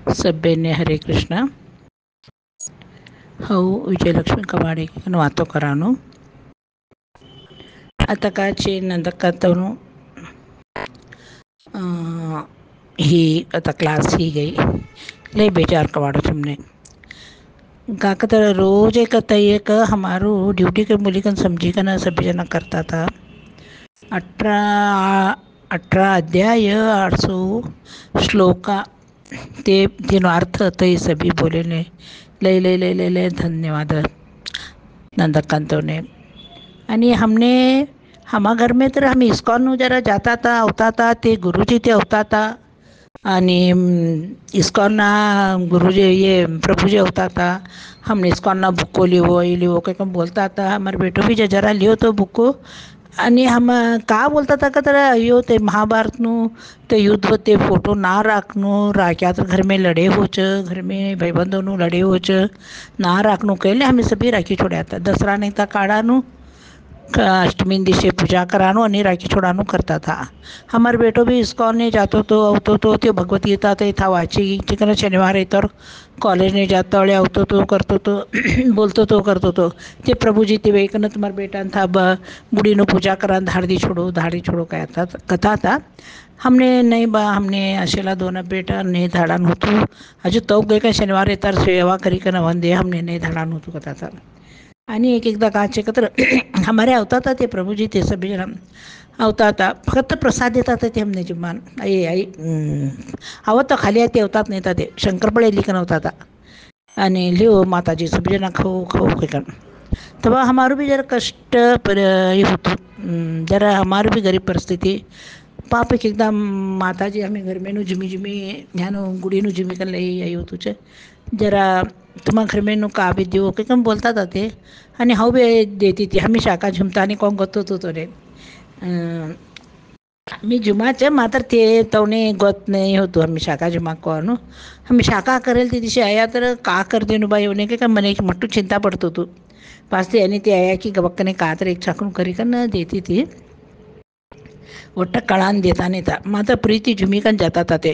सभ्यने हरे कृष्ण. हऊ विजयलक्ष्मी कवाडे वातो करानु आता काचे नंदकतनु ही आता क्लास ही गई ले बेचार कवाड़ो तुमने काकतर रोज एक हमारो ड्यूटी के मुलिकन समझी का ना सभी जना करता था 18 अध्याय 800 श्लोका ते तीनों अर्थ ते सभी बोले ने ले ले ले ले ले धन्यवाद नंदकांतों ने. आणि हमने हमा घर में तर हम इस्कॉन जरा जाता था होता था ते गुरुजी ते होता था आणि इस्कॉन ना गुरुजी ये प्रभुजी होता था. हमने इस्कॉन ना बुक को लियो काय कम बोलता था हमारे बेटो भी जरा लियो तो बुक को. आणि हम का बोलता था का तर यो ते महाभारतनु ते युद्ध ते फोटो ना राखनो राख्या तो घर में लड़े होच घर में भाईबंधों लड़े होच ना राखनो कहले हमें सभी राखी छोड्या था. दसरा नहीं था काढानु अष्टमी दिवशी पूजा करानो आणि राखी छोड़ानो करता था. हमारे बेटो भी इस्कॉन ने जातो तो आवतो तो ते भगवत गीता ते था वाची चिकन शनिवार तर कॉलेज ने जाता वळे आवतो तो करतो तो बोलतो तो करतो तो ते प्रभुजी ते वेकन तुम्हारे बेटा था बुढ़ी नो पूजा करा धाड़ी छोड़ो कहता कथा था. हमने नहीं बा हमने अशेला दोन बेटा नहीं धाडान होतो अजू तो गए का शनिवार तर सेवा करी का वंदे हमने नहीं धाडान होतो कथा था. आणि एकदा काचे का तर हमारे अवता था ते प्रभुजी ते सभी जन अवता था फक्त प्रसाद देतात ते हमने जुमान आई आवत तो खाली ते अवतात नाही ते शंकरपळे लिखन होता था आणि लिओ माताजी सभी जना खाऊ कन तेव्हा हमारो भी जरा कष्ट पर ये होतो जरा हमारो भी गरीब परिस्थिती पाप एकदा माताजी हमें घर में नु जिमी ह्यानो गुड़ी नु जिमी कर लई आई होतो छे जरा तुम्हा घर में नु का भी दियो के कम बोलता था ते आणि हाऊ बी देती ती हमी शाखा झुमता आणि कोण गोतो तो रे मी जुमाचे मात्र ते तवने गोत नहीं होतो हमी शाखा जुमा कोण हमी शाखा करेल ती दिशे आया तर का कर देनु बाई होने के मने एक मट्टू चिंता पडतो तू पास आणि ते आया की गबक्कने का तर एक छाकून करी का न देती ती ಒಟ್ಟ ಕಳಾನ್ देता था माता प्रीति झुमिकन जाता था ते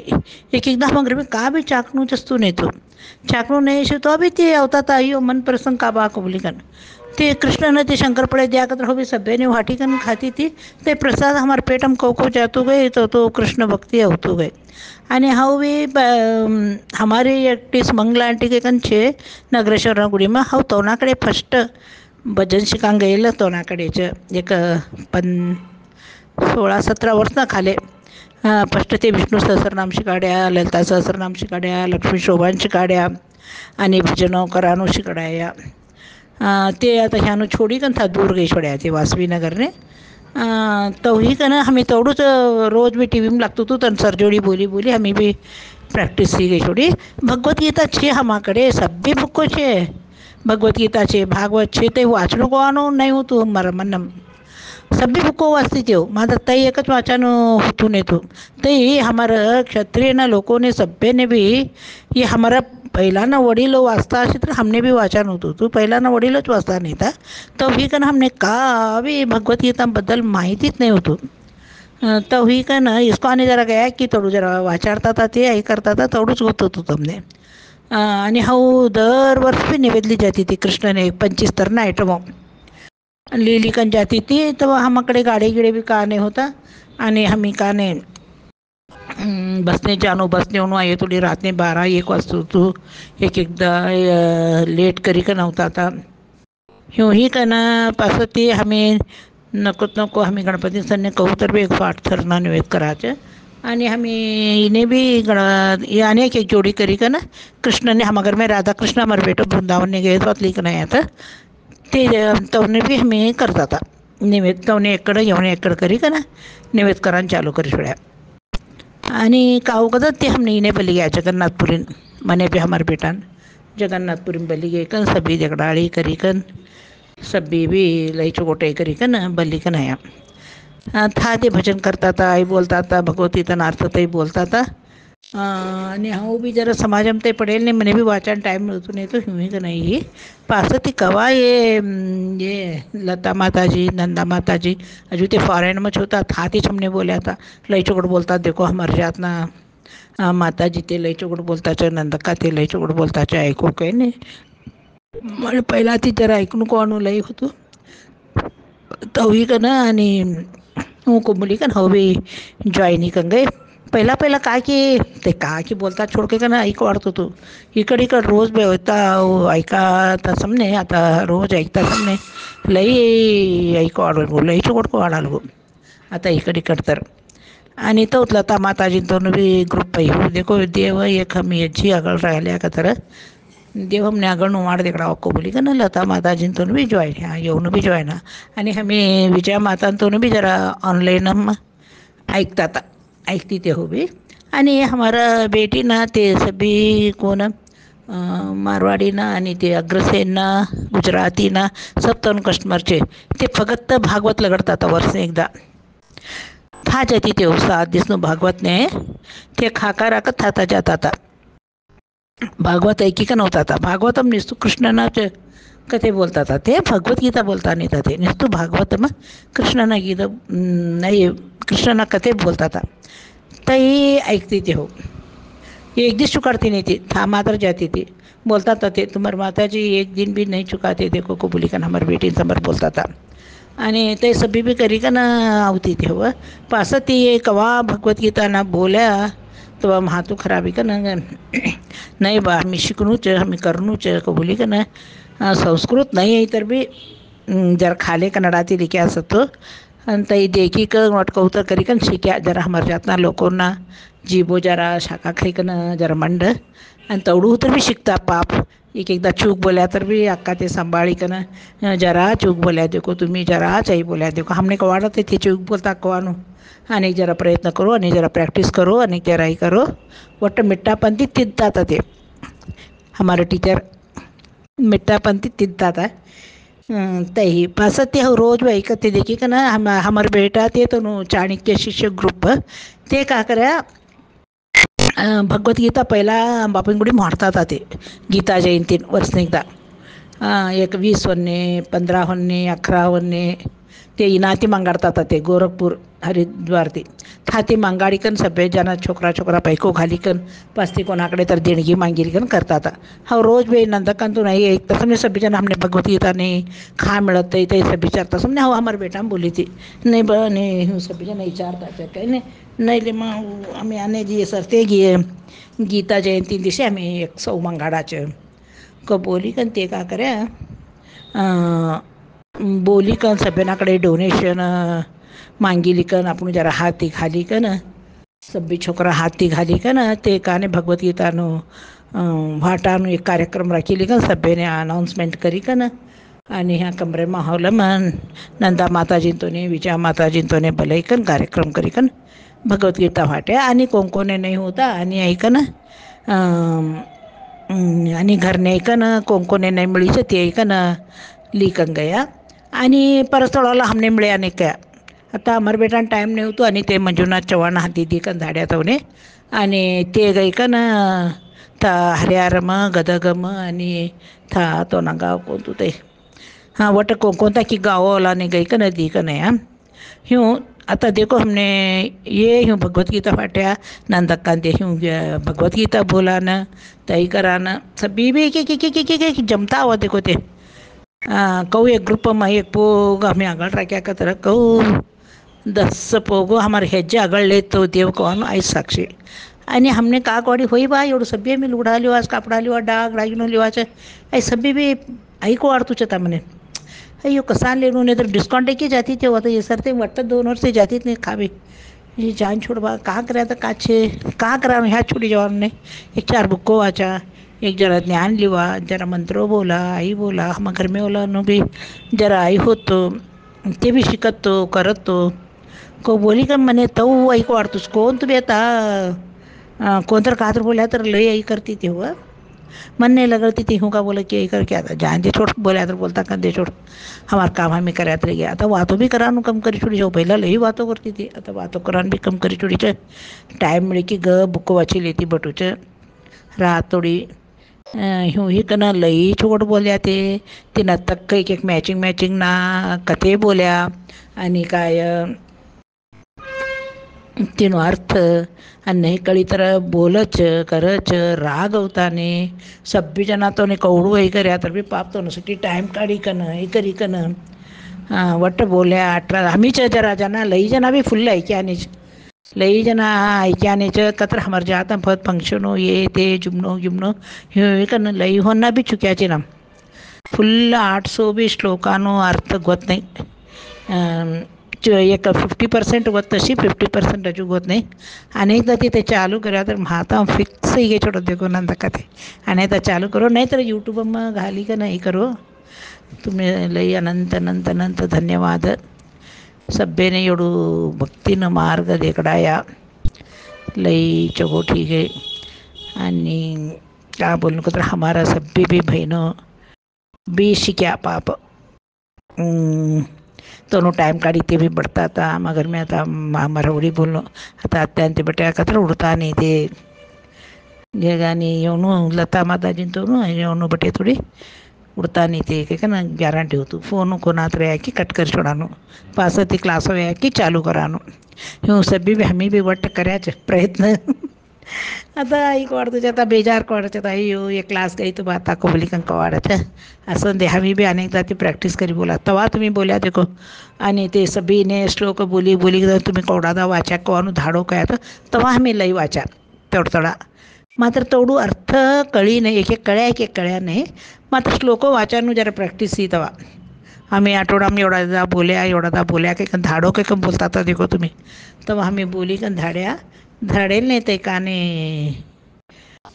एकदा हम घर में का भी चाकनू चस्तू नहीं तो चाकनू नहीं से तो अभी ते होता था अयो मन प्रसंग का बा कबुलिकन ते कृष्ण ने ते शंकर पड़े दिया कर हो भी सभ्य ने वाटी कन खाती थी ते प्रसाद हमारे पेट हम को जातो गए तो कृष्ण भक्ति होतो गए. आणि हाऊ बी हमारे एकटीस मंगला आंटी के कन छे नगरेश्वर गुडी में हाऊ तोनाकडे फर्स्ट भजन शिकांग गेलं तोनाकडेच एक 16-17 वर्ष ना खाले फर्स्ट ते विष्णू सहस्रनाम शिकाड्या ललिता सहस्रनाम शिकाड्या लक्ष्मी शोभान शिकाड्या आणि भजनो करानो शिकाड्या ते आता ह्यानो छोडी कन था दूर गई छोड्या ते वासवी नगरने तो ही कन हमें तेवढंच रोज भी टी व्ही में लागतो तो तन सरजोडी बोली हमें भी प्रॅक्टिस ही गई छोडी. भगवत गीता छे हमाकडे सभ्य बुक्को छे भगवत गीता छे भागवत छे ते वाचनो कोवानो नाही होतो मारा मन सभी बुको वाचती थी मात्र तई एकच वाचन होतू नहीं तो तई हमारा क्षत्रिय ना लोगों ने सभ्य ने भी ये हमारा पहिला ना वडील वाचता असे तर हमने भी वाचन होतो तो पहिला ना वडीलच वाचता नहीं था तो भी कन हमने का भी भगवत गीता बद्दल माहितीच नहीं होतो तो ही कन इसको आने जरा गया की थोडं जरा वाचारता था ते आई करता था थोडंच होत होतो तुमने आणि हाऊ दरवर्षी भी निवेदली जाती थी कृष्ण ने 25 तर ना आयटम लिली कन जाती थी तो हमाकडे गाडी गिडे भी का नहीं होता आणि हमी का नहीं बसने जानो बसने उन्हों आये थोड़ी रात ने 12-1 वाजतो तो एकदा लेट करी का नव्हता था ह्यो ही कना पास ते हमें नको हमें गणपती सर ने कहू तर भी 108 निवेद करायचे आणि हमें इन्हें भी यानी एक जोड़ी करी का ना कृष्ण ने हमारे घर में राधा कृष्ण हमारे बेटो वृंदावन ने गए तो लेकर आया था ते तवने भी हमें करता था निवेद तवने एकड़ येऊन एकड़ करी का ना निवेद करान चालू करी छोड्या आणि काऊ कदा ते हमने इन्हें बली गया जगन्नाथपुरी मने पे हमारे बेटान जगन्नाथपुरी में बली गए कन सभी जगड़ाड़ी करी कन सभी भी लई चोकोटे करी कन बली कन आया था ते भजन करता था आई बोलता था भगवती तन अर्थ तई बोलता था आणि हाऊ भी जरा समाजम ते पडेल ने मने भी वाचन टाइम मिळतो नाही तो हिमी का नाही पास ती कवा ये लता माताजी नंदा माताजी अजू ते फॉरेन में होता था ती हमने बोला था लई चोकड़ बोलता देखो हमारे जात ना माताजी ते लय चुकड बोलताच नंदक्का ते लय चुकड बोलताच ऐकू काही नाही मला पहिला ती जरा ऐकून कोण लई होतो तवी का ना आणि कोंबली का हवी जॉईनी कंगे पहिला पहिला काय की ते काय की बोलतात छोडके का ना ऐकू वाढतो तू इकड रोज बेवता ऐका तसमने आता रोज ऐकता समने लई ऐकू वाढ लई चुकडको वाढाल आता इकड तर आणि तो लता माताजी दोन भी ग्रुप हो देखो देव एक हम अच्छी अगल राहिल्या का तर देव हमने अगळ माड देकडा अक्को बोली का ना लता माताजींतून बी जॉईन ह्या येऊन बी जॉईन आणि आम्ही विजया मातांतून बी जरा ऑनलाईन ऐकतात ऐकती ते हो बी आणि हमारा बेटी ना ते सभी कोण मारवाडी ना आणि ते अग्रसेन ना गुजराती ना सब तरुण कस्टमरचे ते फक्त भागवत लगडतात वर्ष एकदा था जाती ते 7 दिवस भागवत ने ते खाका राखत थाता जाता भागवत ऐकी का नव्हता आता भागवतम निस्तू कृष्णनाचे कथे बोलतात ते भगवद्गीता बोलता नाही ते निस्तू भागवतम कृष्णना गीता नाही कृष्णना कथे बोलतात तही ऐकते ते हो एक दिवस चुकाडती नहीं थी था मात्र जाती थी बोलता था ते तुम्हारी माता जी एक दिन भी नहीं चुकाते देखो को बोली का हमारी बेटी समर बोलता था आणि ते सभी भी करी का ना आवती थे हो पास ती कवा भगवद्गीता ना बोल्या तो हाथू खराबी का ना नाही बा आम्ही शिकणूच आम्ही करणूच को बोली का ना संस्कृत नाही आहे तर बी जरा खाले कन्नडाती लिखे असतो आणि तई देखी क वाटकवतं करी कन शिक्या जरा हमार जातना लोकोंना जीबो जरा शाखा खाई कन जरा मंड आणि तवडू तर बी शिकता पाप एक एकदा चूक बोल्या तर बी अक्का ते सांभाळी कन जरा चूक बोल्या देखो तुम्ही जरा चाई बोल्या देखो हमने को वाटत ते चूक बोलता कवानू अनेक जरा प्रयत्न करू अनेक जरा प्रॅक्टिस करू अनेक जरा ही करू ಒಟ್ಟು ಮಿಟ್ಟಾಪಂತಿ ತಿಂತಾತದೆ हमारे टीचर मिट्टापंती तिद्दात तही पासत ते रोज ऐकते देखी का ना हमारे बेटा ते तो चाणक्य शिष्य ग्रुप ते का करा भगवद्गीता पहिला बापनगुडी मारतात ते गीता जयंती वर्ष एकदा एक 20 वन्ने 15 वन्ने 11 वन्ने ते इनाती मांगाडतात ते गोरखपूर हरिद्वार ते थाती मांगाडीकन सभ्य जना छोकरा छोकरा पैको घालीकन पस्ती कोणाकडे तर देणगी मागिलीकन करतात हा रोज बे नंदकांतून नाही एक तर समजे सभी जन हमने भगवद्गीता ने खा मिळत ते सब विचारता समजे हो हमारे बेटा बोली थी नहीं बा नहीं हूँ सभी जन विचारता काही नाही ले मग आम्ही आने जी सरते गी गीता जयंती दिवशी आम्ही एक सौ मंगाडाचं क बोली कन ते का કર્યા बोली कन सभ्यनाकडे डोनेशन मागिली कन आपण जरा हाती घाली कन सभ्य छोकरा हाती घाली कन ते काने भगवद्गीतानो भाटानो एक कार्यक्रम राखीली कन सभ्यने अनाउन्समेंट करी कन आणि ह्या कमरे माहोल मन नंदा माताजींतोने विजया माताजींतोने भलैकन कार्यक्रम करी कन भगवद्गीता वाटे आणि कोणकोणे नाही होता आणि ऐकन आणि घरने ऐकन कोणकोणे नाही मिळीच ते ऐकन लिकन गया आणि परस्थळाला हमने मिळे अनेक क्या आता अमर बेटान टाईम नाही होतो आणि ते मंजुनाथ चव्हाण हाती दिकन धाड्यात होणे आणि ते गैकन था हरियारम गदगम आणि था तो ना गाव कोणतं ते हाँ वट कोणता की गावाला ने गैकन दिकन है ह्यूँ आता देखो हमने ये ह्यूँ भगवद्गीता फाट्या नंदक्का दे ह्यूँ भगवद्गीता बोला न तई करा न सभी भी के जमता हुआ देखो ते कहू एक ग्रुप में एक पोग हमें आगळ राख्या का तर कहू 10 पोगो हमारे हेज्जे आगळले तो देव कवान आई साक्षी आणि हमने का कवाडी होई बा एवढं सभ्य मी लुगडा लिवाच कापडा लिवा डाग डागिनो लिवाच आई सभ्य भी आई को वाढतूच आता म्हणे अयो कसा लेनू नाही तर डिस्काउंट की जाती ते होतं हे सर ते वाटतं 2 वर्ष जातीत नाही खावे ये जान छोड़वा का करा तर काचे का करा ह्या छोटी जवान ने एक 4 बुक्को वाचा एक जरा ज्ञान लिवा जरा मंत्रो बोला आई बोला हम घर में बोला नो भी जरा आई होतो ते भी शिकतो करतो को बोली का मने तो आई को वाढतोस कोण तुम्ही आता कोणतर का तर बोल्या तर लई आई करती ते हो मन नहीं लगती थी हूँ का बोला कि कर क्या था जान दे छोड़ बोला तो बोलता कर दे छोड़ हमारा काम हमें करात रह गया आता बातों भी करानू कम करी छोड़ी जाओ पहला लई बातों करती थी आता बातों करान भी कम करी छोड़ी च टाइम मिले कि ग बुक वाची लेती बटूच रात थोड़ी ह्यूँ ही कना लई छोड़ बोल्या ते तिनं तक्क एक मॅचिंग ना कथे बोल्या आणि काय તેનો અર્થ આ નહીં કળી તરફ બોલ જ કર જ રાગ અવતાને સભ્ય જણા તો ને કવડું એ કર્યા तर बी पाप तो नसती टाईम काढी कन हे करी कन वट बोल्या अठरा आम्हीच जरा जना लई जना बी फुल्ल ऐक्यानेच लई जना ऐक्यानेच कत्र हमर जात फत फंक्शनो ये ते जुमनो गिमनो हे कन लई होना बी चुक्याचे ना फुल्ल 800 श्लोकानो अर्थ गोत नाही एक 50% होत तशी 50% अजून होत नाही अनेकदा तिथे चालू करा तर महाता फिक्स ही छोटो देखो नंतर कथे अनेकदा चालू करो नाही तर यूट्यूब मग घाली का नाही करो तुम्ही लई अनंत अनंत अनंत धन्यवाद सभ्यने एवढू भक्तीनं मार्ग देकडाया लई चगो ठीक आहे आणि का बोलू तर हमारा सभ्य भी बहिणं बी शिक्या पाप दोनों टाइम काढी ते भी बढ़ता था मगर मैं आता मराठी बोललो आता अत्यांते बट्या कत्र उडता नाही ते जगानी येऊन लता माताजी तो येऊन बटे थोडी उडता नहीं थे के ना ग्यारंटी होती फोन कोणात रे की कट कर छोडानो पास ती क्लास वे की चालू करानो ह्यो सभी भी हमी भी वट करायचे प्रयत्न आता एक वाढतो आता बेजार वाढत अयो एक क्लास गई तो आता कोबली कंक वाढत असं दे हमी बी अनेकदा ती प्रॅक्टिस करी बोला तेव्हा तुम्ही बोल्या देखो आणि ते सबीने श्लोक बोली बोली तुम्ही कवडादा वाचा कवानु धाडो काय तर तेव्हा आम्ही लई वाचा तेवढा मात्र तेवढू अर्थ कळी नाही एक एक कळ्या नाही मात्र श्लोक वाचानु जरा प्रॅक्टिस ही तेव्हा आम्ही आठवडामध्ये एवढादा बोल्या काही धाडो काही बोलता तर देखो तुम्ही तेव्हा आम्ही बोली का धाडेल नाही ते काने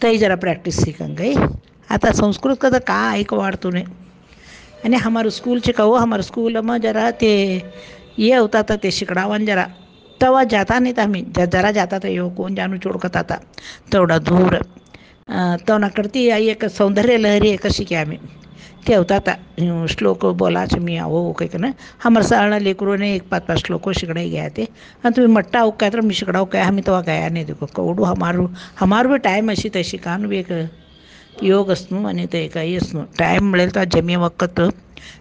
तही जरा प्रॅक्टिस शिकन गई आता संस्कृत का तर का ऐक वाढतो नाही आणि हमारे स्कूलचे कहो हमारे स्कूल मग जरा ते ये होता तर ते शिकडावन जरा तेव्हा जाता नाहीत आम्ही जरा जाता तर येऊ कोण जानू चोडकत आता तेवढा दूर तेव्हा करती आई एक सौंदर्य लहरी एक शिके आम्ही ते होता श्लोक बोलाच मी अहो काही ना हमर साळना लेकरोने एक 5-5 श्लोक शिकडाई गया ते आणि तुम्ही मट्टा हो काय तर मी शिकडाव काय आम्ही तेव्हा गया नाही देखो कवडू हमारू भी टाईम अशी तशी कान बी एक योग असणं आणि ते काही असणं टाईम मिळेल तर जमी वक्त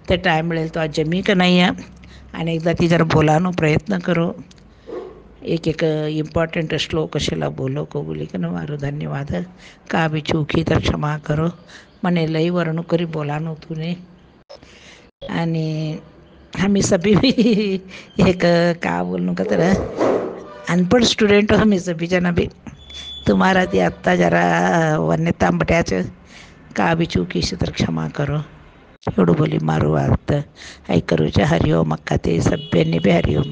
ते टाईम मिळेल तर जमी का नाही आहे आणि एकदा ती जरा बोलानो प्रयत्न करो एक एक इम्पॉर्टंट श्लोक असेला बोलो को बोली का ना मारो धन्यवाद का भी चूकी तर क्षमा करो મને લઈ વરણું કરી બોલાનું હતું ને અને हमी सभी भी एक का बोलणं का तर अनपढ़ स्टुडंट हमी सभी जना भी तुम्हारा ते आत्ता जरा वन्य तांबट्याचं का बी चूकी तर क्षमा करो एवढं बोली मारू अर्थ ऐ करूच्या हरिओम अक्का ते सभ्यांनी बी हरिओम